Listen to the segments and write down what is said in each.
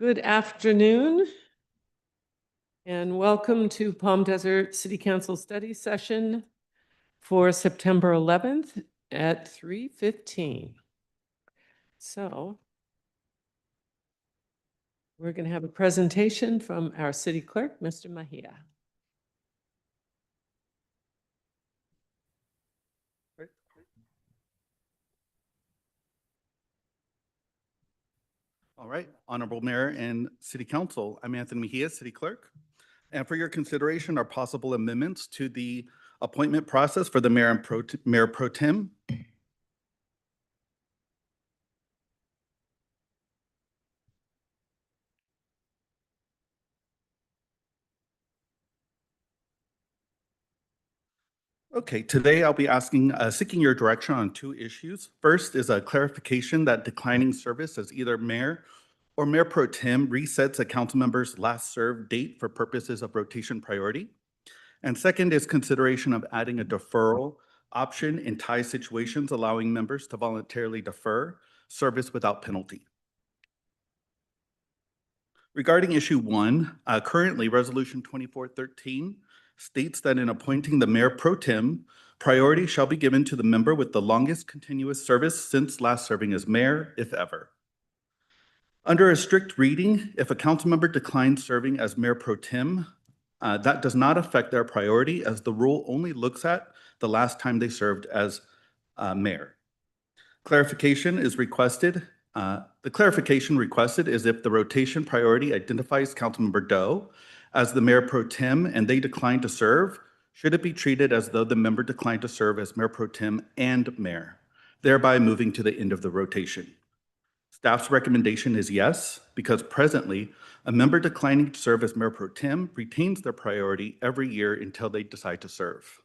Good afternoon, and welcome to Palm Desert City Council study session for September 11th at 3:15. So we're going to have a presentation from our city clerk, Mr. Mejia. All right, Honorable Mayor and City Council, I'm Anthony Mejia, City Clerk. And for your consideration are possible amendments to the appointment process for the Mayor and Mayor Pro Tem. Okay, today I'll be seeking your direction on two issues. First is a clarification that declining service as either Mayor or Mayor Pro Tem resets a council member's last served date for purposes of rotation priority. And second is consideration of adding a deferral option in tie situations, allowing members to voluntarily defer service without penalty. Regarding issue one, currently Resolution 2413 states that in appointing the Mayor Pro Tem, priority shall be given to the member with the longest continuous service since last serving as mayor, if ever. Under a strict reading, if a council member declines serving as Mayor Pro Tem, that does not affect their priority, as the rule only looks at the last time they served as mayor. Clarification is requested. The clarification requested is if the rotation priority identifies Councilmember Doe as the Mayor Pro Tem and they decline to serve, should it be treated as though the member declined to serve as Mayor Pro Tem and Mayor, thereby moving to the end of the rotation? Staff's recommendation is yes, because presently, a member declining to serve as Mayor Pro Tem retains their priority every year until they decide to serve.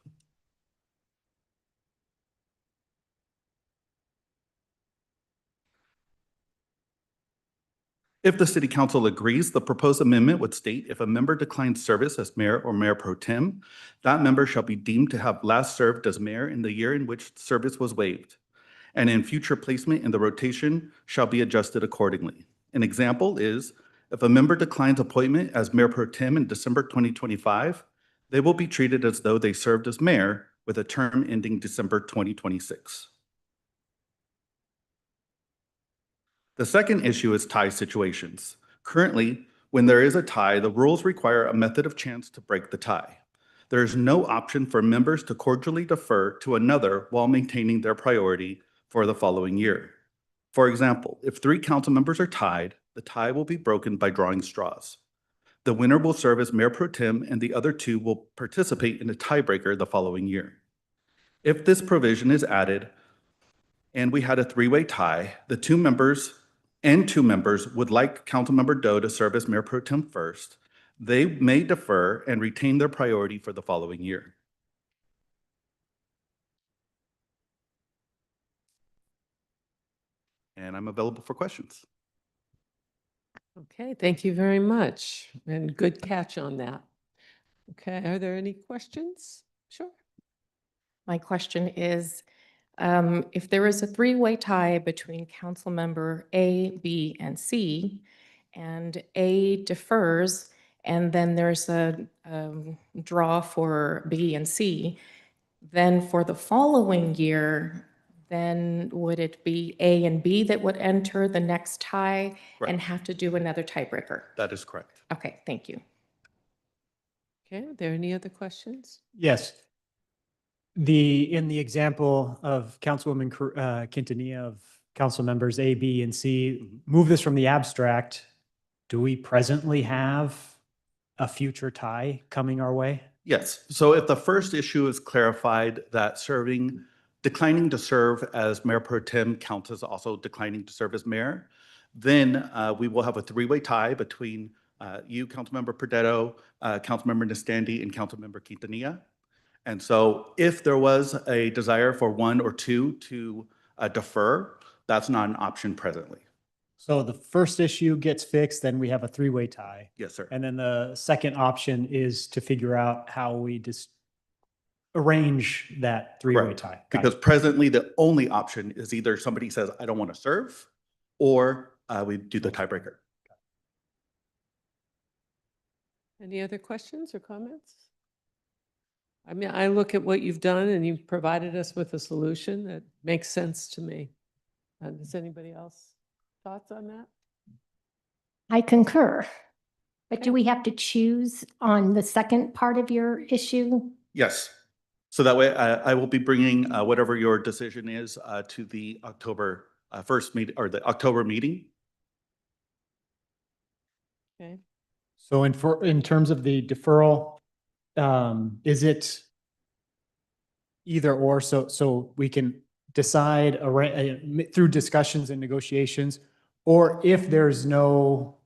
If the City Council agrees, the proposed amendment would state if a member declines service as Mayor or Mayor Pro Tem, that member shall be deemed to have last served as Mayor in the year in which service was waived, and in future placement in the rotation shall be adjusted accordingly. An example is, if a member declines appointment as Mayor Pro Tem in December 2025, they will be treated as though they served as mayor with a term ending December 2026. The second issue is tie situations. Currently, when there is a tie, the rules require a method of chance to break the tie. There is no option for members to cordially defer to another while maintaining their priority for the following year. For example, if 3 council members are tied, the tie will be broken by drawing straws. The winner will serve as Mayor Pro Tem and the other 2 will participate in a tiebreaker the following year. If this provision is added and we had a 3-way tie, the 2 members would like Councilmember Doe to serve as Mayor Pro Tem first. They may defer and retain their priority for the following year. And I'm available for questions. Okay, thank you very much, and good catch on that. Okay, are there any questions? Sure. My question is, if there is a 3-way tie between council member A, B, and C, and A defers, and then there's a draw for B and C, then for the following year, then would it be A and B that would enter the next tie and have to do another tiebreaker? That is correct. Okay, thank you. Okay, are there any other questions? Yes. In the example of Councilwoman Quintanilla of council members A, B, and C, move this from the abstract. Do we presently have a future tie coming our way? Yes. So if the first issue is clarified that declining to serve as Mayor Pro Tem counts as also declining to serve as mayor, then we will have a 3-way tie between you, Councilmember Perdetto, Councilmember Nestandi, and Councilmember Quintanilla. And so if there was a desire for 1 or 2 to defer, that's not an option presently. So the first issue gets fixed, then we have a 3-way tie. Yes, sir. And then the second option is to figure out how we just arrange that 3-way tie. Because presently the only option is either somebody says, I don't want to serve, or we do the tiebreaker. Any other questions or comments? I mean, I look at what you've done and you've provided us with a solution that makes sense to me. Does anybody else thoughts on that? I concur. But do Okay. we have to choose on the second part of your issue? Yes. So that way I will be bringing whatever your decision is to the October first meet or the October meeting. Okay. So in terms of the deferral, is it either or, so we can decide through discussions and negotiations, or if there's no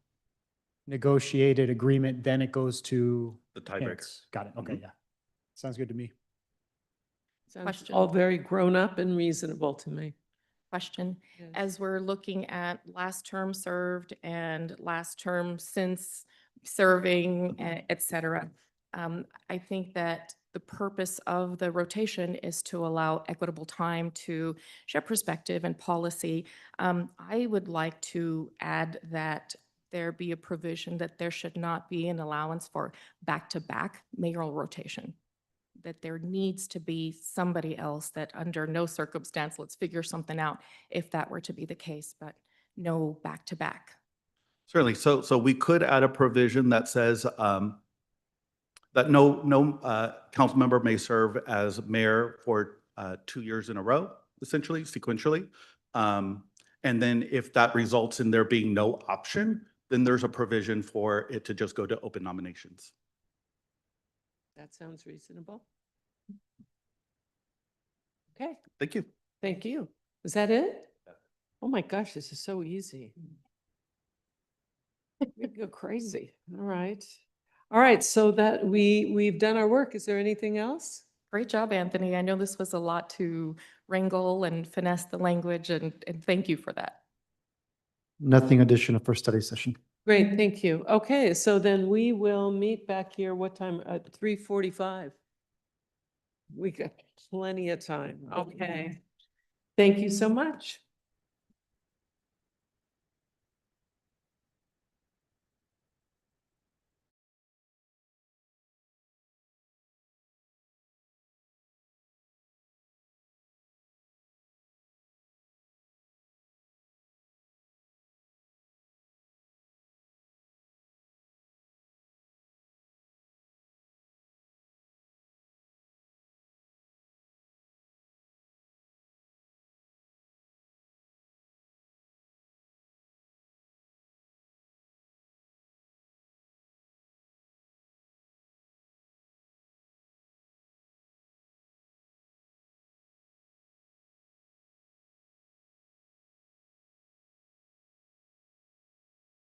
negotiated agreement, then it goes to The tiebreaker. Kent's. Got it. Okay, yeah. Sounds good to me. Sounds Question. all very grown up and reasonable to me. Question. Yes. As we're looking at last term served and last term since serving, et cetera, I think that the purpose of the rotation is to allow equitable time to share perspective and policy. I would like to add that there be a provision that there should not be an allowance for back-to-back mayoral rotation, that there needs to be somebody else that under no circumstance, let's figure something out if that were to be the case, but no back-to-back. Certainly. So we could add a provision that says that no council member may serve as mayor for 2 years in a row, essentially, sequentially. And then if that results in there being no option, then there's a provision for it to just go to open nominations. That sounds reasonable. Okay, Thank you. thank you. Is that it? Oh my gosh, this is so easy. We go crazy. All right. All right, so that we've done our work. Is there anything else? Great job, Anthony. I know this was a lot to wrangle and finesse the language, and thank you for that. Nothing additional for study session. Great, thank you. Okay, so then we will meet back here, what time? At 3:45. We got plenty of time. Okay. Thank you so much.